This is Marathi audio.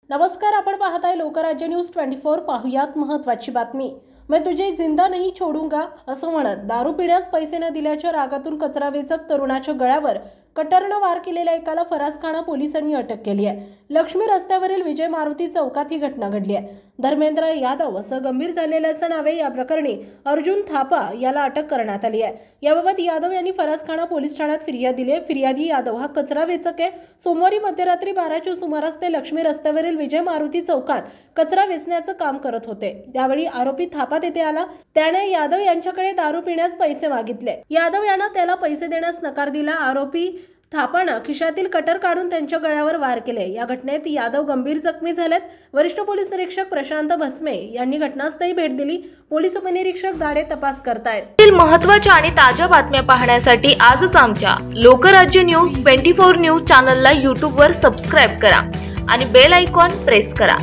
नमस्कार, आपण पाहताय लोकराज्य न्यूज 24। पाहुयात महत्त्वाची बातमी। मैं तुझे जिंदा नहीं छोडूंगा असं म्हणत दारू पिण्यास पैसे न दिल्याच्या रागातून कचरा वेचक तरुणाच्या गळ्यावर कटरनं वार केलेल्या एकाला फरासखाना पोलिसांनी अटक केली आहे। लक्ष्मी रस्त्यावरील विजय मारुती चौकात ही घटना घडली आहे। धर्मेंद्र यादव असं गंभीर झालेल्याचं नावे या प्रकरणी अर्जुन थापा याला अटक करण्यात आली आहे। याबाबत यादव यांनी फरासखाना पोलीस ठाण्यात फिर्याद दिली आहे। फिर्यादी यादव हा कचरा वेचक आहे। सोमवारी मध्यरात्री 12च्या सुमारास ते लक्ष्मी रस्त्यावरील विजय मारुती चौकात कचरा वेचण्याचं काम करत होते। त्यावेळी आरोपी थापा तेथे आला। त्याने यादव यांच्याकडे दारू पिण्यास पैसे मागितले। यादव यांना त्याला पैसे देण्यास नकार दिला। आरोपी थापानं खिशातील कटर काढून त्यांच्या गळ्यावर वार केले। या घटनेत यादव गंभीर जखमी झालेत। वरिष्ठ पोलीस निरीक्षक प्रशांत भस्मे यांनी घटनास्थळी भेट दिली। पोलीस उपनिरीक्षक दाडे तपास करतायत। महत्त्वाच्या आणि ताज्या बातम्या पाहण्यासाठी आजच आमच्या लोकराज्य न्यूज 24 न्यूज चॅनलला YouTube वर सबस्क्राइब करा आणि बेल आयकॉन प्रेस करा।